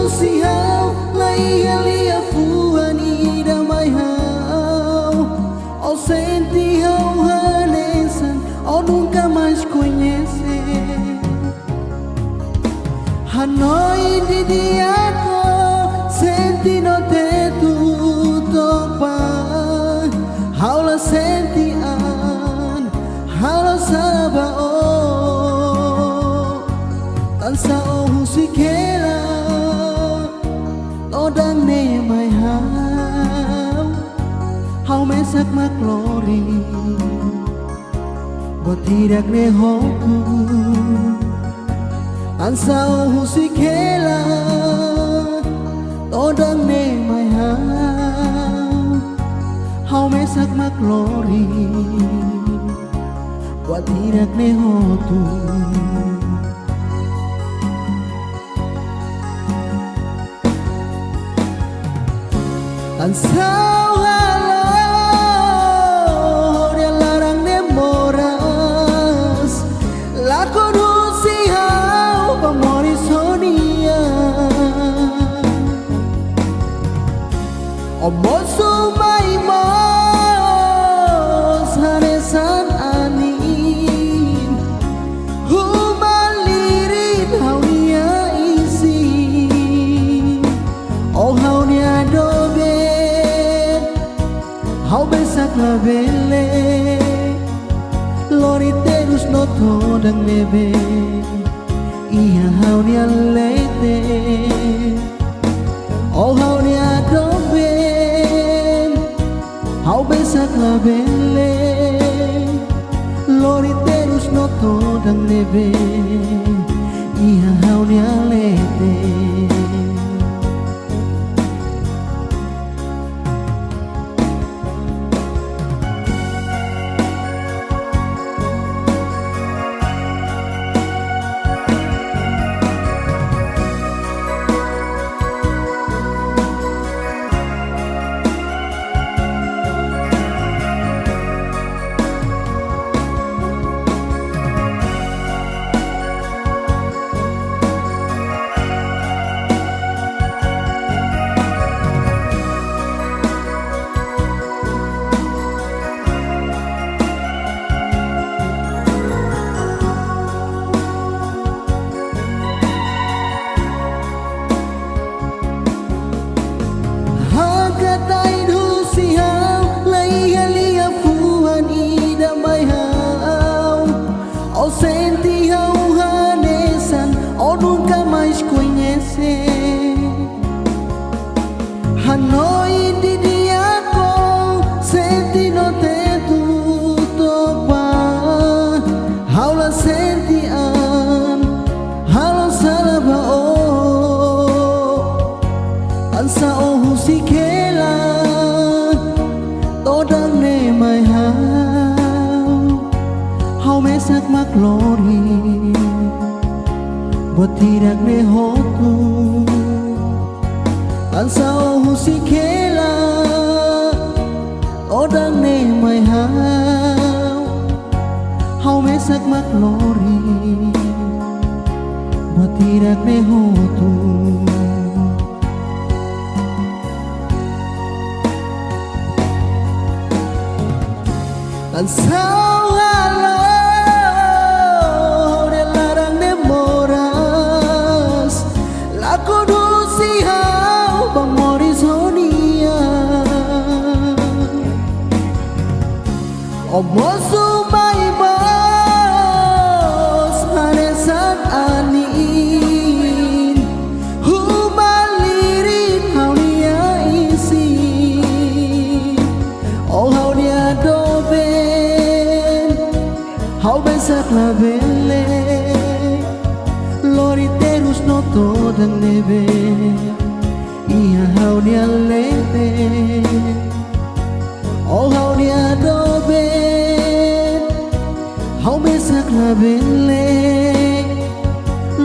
si hao lai ali afuani da mai hao ao senti hao hanesan ao nunca mais conhecer Hanoi di diako senti no te tu topa haula senti an haula sabao tansa o sikela odang ne mai hau mesak maklori buat tidak ne hoku tansa o sikela odang ne mai hau mesak maklori buat tidak ne hoku Tan sao halo dia larang demoras la conocí hao pamori sonia omosu mai mos hanesan anin humalirin hau dia isi oh hau dia dobe Hau besak la bele Lori terus no todang bebe Iya hau nia leite Oh hau nia doben Hau besak la bele Lori terus no todang bebe Iya hau nia leite Senti hau hanesan ou nunca mais conhecer Hanoi di diako senti no tetu topa haula senti an halo salabao ansa ohu sikela todang ne mai Hau mesak maklori buat tidak ne hoku Tansa ohu sikela odang ne mai Hau mesak maklori buat tidak ne hoku Tansa Omosu mai mos hanesan anin humalirin hau dia isi oh hau dia doben hau besak la bele lori terus no todang nebe iya hau dia lete oh hau dia doben hau besak la bele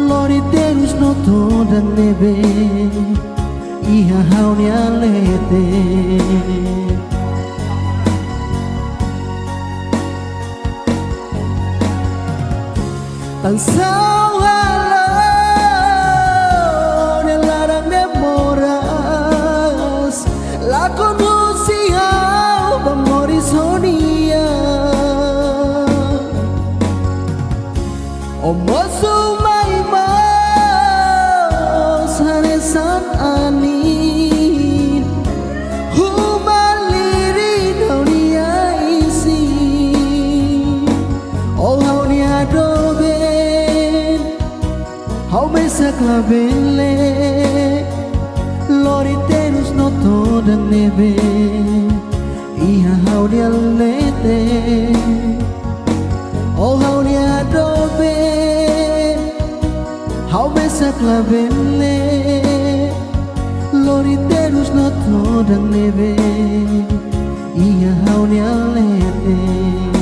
lori terus no todang nebe iya hau dia lete Tan sao halo dia larang san ani humaliri donia isi oh how ni adoben how mesak la bele lori terus noto dan nebe iya how dia lete oh how ni adoben how mesak la bele lori terus noto dan nebe iya how dia lete